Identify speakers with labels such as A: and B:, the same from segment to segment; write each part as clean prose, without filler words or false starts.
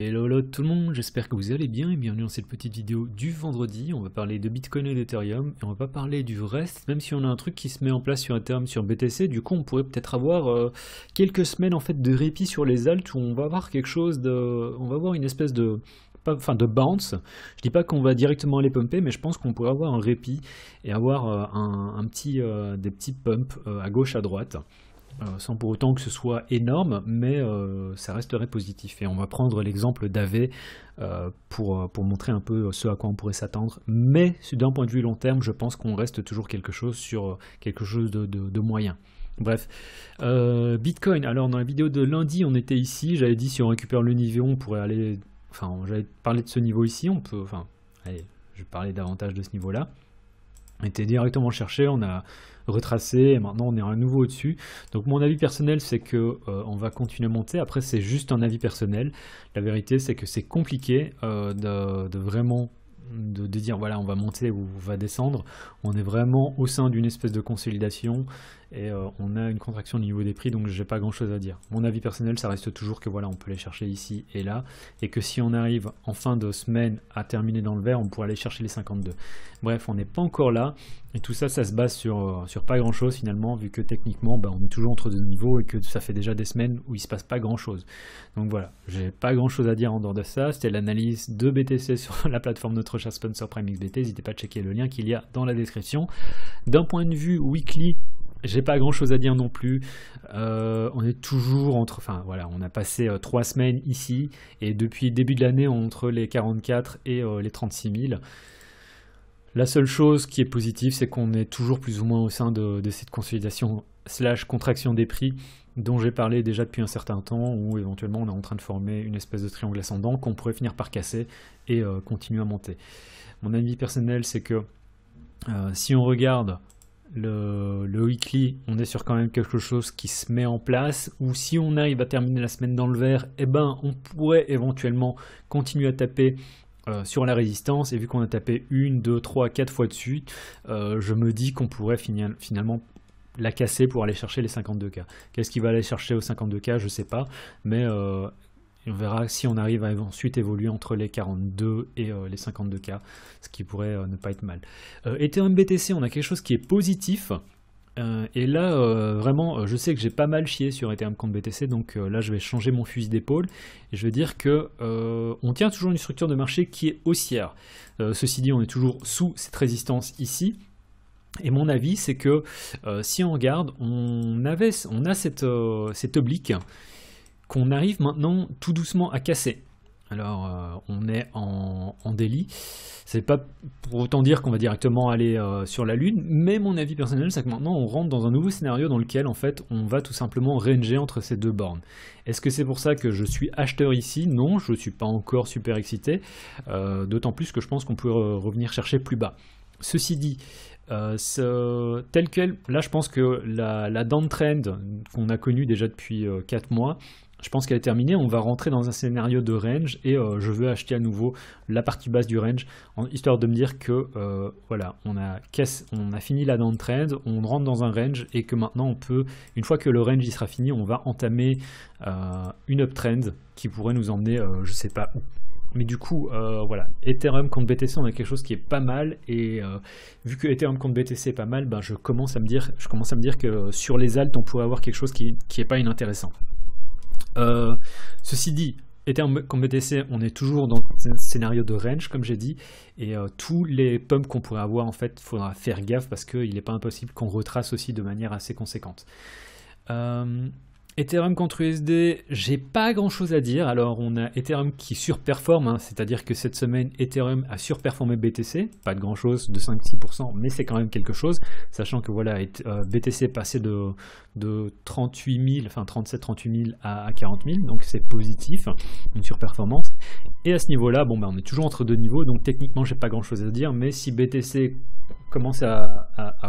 A: Hello, hello tout le monde, j'espère que vous allez bien et bienvenue dans cette petite vidéo du vendredi. On va parler de Bitcoin et d'Ethereum et on va pas parler du reste, même si on a un truc qui se met en place sur Ethereum, sur BTC. Du coup, on pourrait peut-être avoir quelques semaines en fait de répit sur les alts où on va avoir quelque chose de, on va avoir une espèce de, enfin de bounce. Je dis pas qu'on va directement aller pumper, mais je pense qu'on pourrait avoir un répit et avoir des petits pumps à gauche, à droite. Sans pour autant que ce soit énorme, mais ça resterait positif. Et on va prendre l'exemple d'AV pour montrer un peu ce à quoi on pourrait s'attendre. Mais d'un point de vue long terme, je pense qu'on reste toujours quelque chose sur quelque chose de moyen. Bref, Bitcoin, alors dans la vidéo de lundi, on était ici, j'avais dit si on récupère le niveau, on pourrait aller... Enfin, j'avais parlé de ce niveau ici, on peut... Enfin, allez, je vais parler davantage de ce niveau-là. On était directement cherché, on a retracé et maintenant on est à nouveau au-dessus. Donc mon avis personnel c'est que on va continuer à monter. Après c'est juste un avis personnel. La vérité c'est que c'est compliqué de vraiment de dire voilà on va monter ou on va descendre. On est vraiment au sein d'une espèce de consolidation et on a une contraction au niveau des prix, donc j'ai pas grand chose à dire. Mon avis personnel ça reste toujours que voilà on peut les chercher ici et là, et que si on arrive en fin de semaine à terminer dans le vert, on pourrait aller chercher les 52. Bref, on n'est pas encore là, et tout ça, ça se base sur pas grand chose finalement, vu que techniquement on est toujours entre deux niveaux et que ça fait déjà des semaines où il se passe pas grand chose. Donc voilà, j'ai pas grand chose à dire en dehors de ça. C'était l'analyse de BTC sur la plateforme de notre chat sponsor PrimeXBT. N'hésitez pas à checker le lien qu'il y a dans la description. D'un point de vue weekly, j'ai pas grand chose à dire non plus. On est toujours entre. Enfin voilà, on a passé 3 semaines ici et depuis le début de l'année entre les 44 et les 36 000. La seule chose qui est positive, c'est qu'on est toujours plus ou moins au sein de cette consolidation / contraction des prix dont j'ai parlé déjà depuis un certain temps, où éventuellement on est en train de former une espèce de triangle ascendant qu'on pourrait finir par casser et continuer à monter. Mon avis personnel, c'est que si on regarde le weekly, on est sur quand même quelque chose qui se met en place, ou si on arrive à terminer la semaine dans le vert, eh ben on pourrait éventuellement continuer à taper sur la résistance, et vu qu'on a tapé 1, 2, 3, 4 fois dessus, je me dis qu'on pourrait finalement la casser pour aller chercher les 52K. Qu'est-ce qui va aller chercher aux 52K, je sais pas, mais on verra si on arrive à ensuite évoluer entre les 42 et les 52K, ce qui pourrait ne pas être mal. Ethereum BTC, on a quelque chose qui est positif. Et là, vraiment, je sais que j'ai pas mal chié sur Ethereum contre BTC, donc là, je vais changer mon fusil d'épaule et je vais dire que on tient toujours une structure de marché qui est haussière. Ceci dit, on est toujours sous cette résistance ici. Et mon avis, c'est que si on regarde, on a cette oblique qu'on arrive maintenant tout doucement à casser. Alors, on est en délit. C'est pas pour autant dire qu'on va directement aller sur la lune, mais mon avis personnel, c'est que maintenant on rentre dans un nouveau scénario dans lequel en fait on va tout simplement ranger entre ces deux bornes. Est-ce que c'est pour ça que je suis acheteur ici? Non, je suis pas encore super excité, d'autant plus que je pense qu'on peut revenir chercher plus bas. Ceci dit, tel quel, là je pense que la downtrend qu'on a connue déjà depuis 4 mois, je pense qu'elle est terminée. On va rentrer dans un scénario de range et je veux acheter à nouveau la partie basse du range, histoire de me dire que voilà, on a fini la downtrend, on rentre dans un range et que maintenant on peut, une fois que le range il sera fini, on va entamer une uptrend qui pourrait nous emmener je sais pas où. Mais du coup, voilà, Ethereum contre BTC, on a quelque chose qui est pas mal, et vu que Ethereum contre BTC est pas mal, ben je commence à me dire que sur les alts, on pourrait avoir quelque chose qui est pas inintéressant. Ceci dit, Ethereum contre BTC, on est toujours dans un scénario de range, comme j'ai dit, et tous les pumps qu'on pourrait avoir, en fait, il faudra faire gaffe parce qu'il n'est pas impossible qu'on retrace aussi de manière assez conséquente. Ethereum contre USD, j'ai pas grand chose à dire. Alors on a Ethereum qui surperforme, hein, c'est-à-dire que cette semaine Ethereum a surperformé BTC, pas de grand chose, de 5-6%, mais c'est quand même quelque chose, sachant que voilà, BTC est passé de 38 000, enfin 37-38 000 à 40 000, donc c'est positif, une surperformance. Et à ce niveau-là, bon, on est toujours entre deux niveaux, donc techniquement j'ai pas grand chose à dire, mais si BTC commence à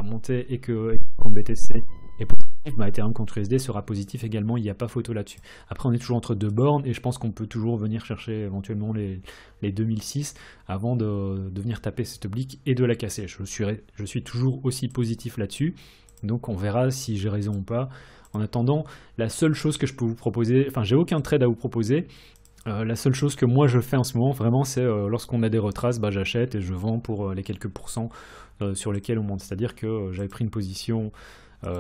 A: monter et que BTC est positif, Ethereum contre USD sera positif également, il n'y a pas photo là-dessus. Après on est toujours entre deux bornes et je pense qu'on peut toujours venir chercher éventuellement les 2006 avant de venir taper cette oblique et de la casser. Je suis toujours aussi positif là-dessus, donc on verra si j'ai raison ou pas. En attendant, la seule chose que je peux vous proposer, enfin j'ai aucun trade à vous proposer, La seule chose que moi je fais en ce moment, vraiment, c'est lorsqu'on a des retraces, bah, j'achète et je vends pour les quelques pourcents sur lesquels on monte. C'est-à-dire que j'avais pris une position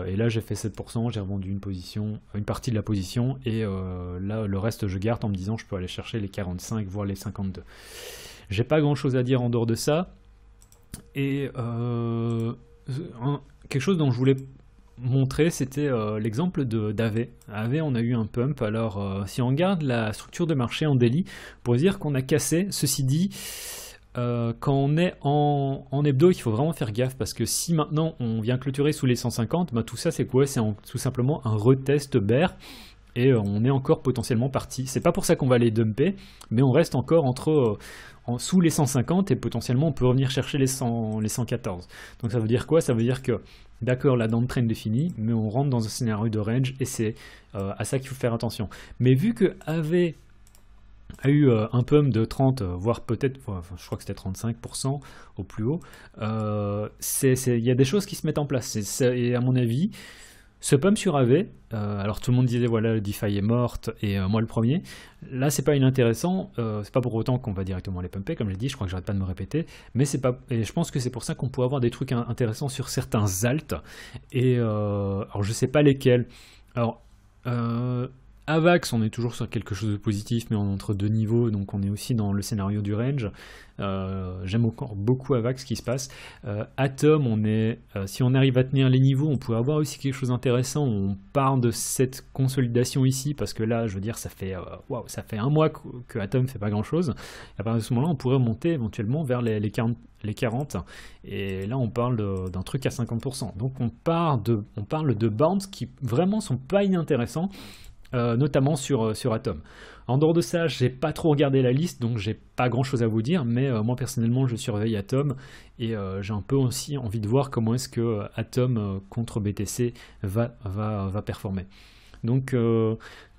A: et là j'ai fait 7%, j'ai revendu une partie de la position et là le reste je garde en me disant je peux aller chercher les 45 voire les 52. J'ai pas grand chose à dire en dehors de ça. Et quelque chose dont je voulais montrer, c'était l'exemple d'AV. AV, on a eu un pump. Alors, si on regarde la structure de marché en daily, pour dire qu'on a cassé, ceci dit, quand on est en hebdo, il faut vraiment faire gaffe parce que si maintenant on vient clôturer sous les 150, bah, tout ça c'est quoi? C'est tout simplement un retest bear. Et on est encore potentiellement parti. C'est pas pour ça qu'on va les dumper, mais on reste encore sous les 150 et potentiellement on peut revenir chercher les 114. Donc ça veut dire quoi? Ça veut dire que, d'accord, la downtrend est finie, mais on rentre dans un scénario de range et c'est à ça qu'il faut faire attention. Mais vu que AV a eu un pump de 30, voire peut-être, je crois que c'était 35% au plus haut, il y a des choses qui se mettent en place. Et à mon avis, ce pump sur AV, alors tout le monde disait voilà, le DeFi est morte, et moi le premier. Là, c'est pas inintéressant, c'est pas pour autant qu'on va directement les pumper, comme j'ai dit, je crois que j'arrête pas de me répéter, mais c'est pas, et je pense que c'est pour ça qu'on peut avoir des trucs intéressants sur certains alts, et alors je sais pas lesquels. Alors, AVAX, on est toujours sur quelque chose de positif, mais on est entre deux niveaux, donc on est aussi dans le scénario du range. J'aime encore beaucoup AVAX ce qui se passe. Atom, si on arrive à tenir les niveaux, on pourrait avoir aussi quelque chose d'intéressant. On part de cette consolidation ici, parce que là, je veux dire, ça fait un mois que Atom fait pas grand-chose. À partir de ce moment-là, on pourrait monter éventuellement vers les 40, et là on parle d'un truc à 50%. Donc on parle de bounce qui vraiment sont pas inintéressants. Notamment sur Atom. En dehors de ça, j'ai pas trop regardé la liste, donc j'ai pas grand chose à vous dire, mais moi personnellement je surveille Atom et j'ai un peu aussi envie de voir comment est-ce que Atom contre BTC va performer. Donc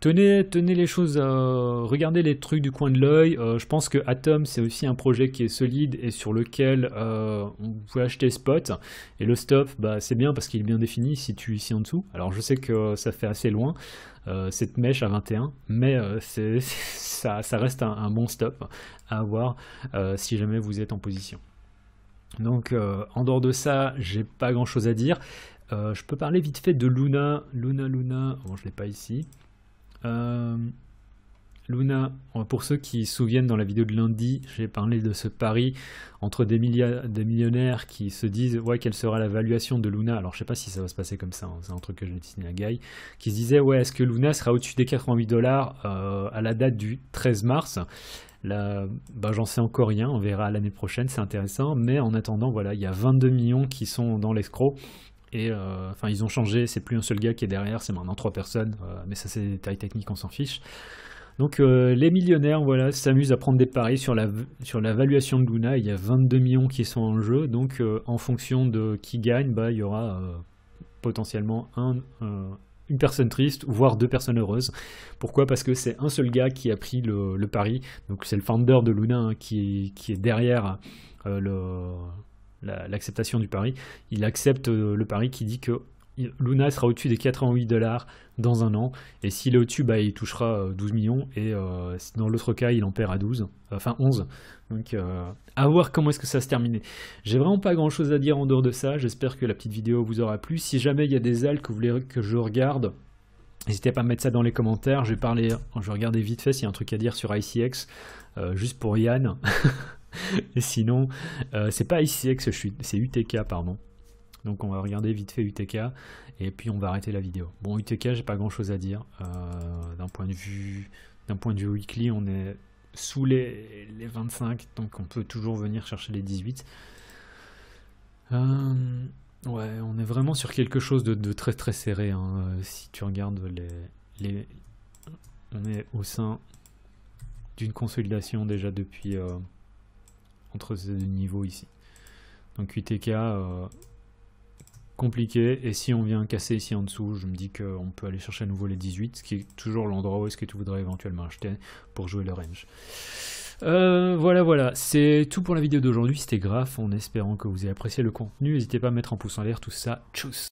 A: tenez les choses, regardez les trucs du coin de l'œil. Je pense que Atom c'est aussi un projet qui est solide et sur lequel on peut acheter spot. Et le stop, bah, c'est bien parce qu'il est bien défini, il se situe ici en dessous. Alors je sais que ça fait assez loin, cette mèche à 21, mais ça reste un bon stop à avoir si jamais vous êtes en position. Donc en dehors de ça, j'ai pas grand chose à dire. Je peux parler vite fait de Luna. Bon, je l'ai pas ici. Luna, pour ceux qui se souviennent, dans la vidéo de lundi, j'ai parlé de ce pari entre des millionnaires qui se disent ouais, quelle sera la valuation de Luna. Alors je sais pas si ça va se passer comme ça, hein, c'est un truc que j'ai dessiné à Guy, qui se disait ouais, est-ce que Luna sera au-dessus des 88 $ à la date du 13 mars. Là, bah, j'en sais encore rien, on verra l'année prochaine, c'est intéressant, mais en attendant, voilà, il y a 22 millions qui sont dans l'escroc. Et enfin, ils ont changé, c'est plus un seul gars qui est derrière, c'est maintenant 3 personnes, mais ça c'est des détails techniques, on s'en fiche. Donc les millionnaires, voilà, s'amusent à prendre des paris sur la valuation de Luna. Il y a 22 millions qui sont en jeu, donc en fonction de qui gagne, bah, il y aura potentiellement une personne triste, voire 2 personnes heureuses. Pourquoi? Parce que c'est un seul gars qui a pris le pari, donc c'est le founder de Luna hein, qui est derrière l'acceptation du pari. Il accepte le pari qui dit que Luna sera au-dessus des 88 $ dans un an, et s'il est au-dessus, bah, il touchera 12 millions, et dans l'autre cas, il en perd à 11. Donc, à voir comment est-ce que ça se termine. J'ai vraiment pas grand-chose à dire en dehors de ça, j'espère que la petite vidéo vous aura plu. Si jamais il y a des alts que vous voulez que je regarde, n'hésitez pas à mettre ça dans les commentaires. Je vais regarder vite fait s'il y a un truc à dire sur ICX, juste pour Yann. Et sinon, c'est pas ICX, c'est UTK, pardon. Donc on va regarder vite fait UTK et puis on va arrêter la vidéo. Bon, UTK, j'ai pas grand chose à dire. D'un point de vue weekly, on est sous les 25, donc on peut toujours venir chercher les 18. Ouais, on est vraiment sur quelque chose de très très serré. Hein. Si tu regardes on est au sein d'une consolidation déjà depuis entre ces deux niveaux ici. Donc UTK compliqué, et si on vient casser ici en dessous, je me dis qu'on peut aller chercher à nouveau les 18, ce qui est toujours l'endroit où est-ce que tu voudrais éventuellement acheter pour jouer le range. Voilà, c'est tout pour la vidéo d'aujourd'hui, c'était Graph, en espérant que vous ayez apprécié le contenu. N'hésitez pas à mettre un pouce en l'air, tout ça, tchuss.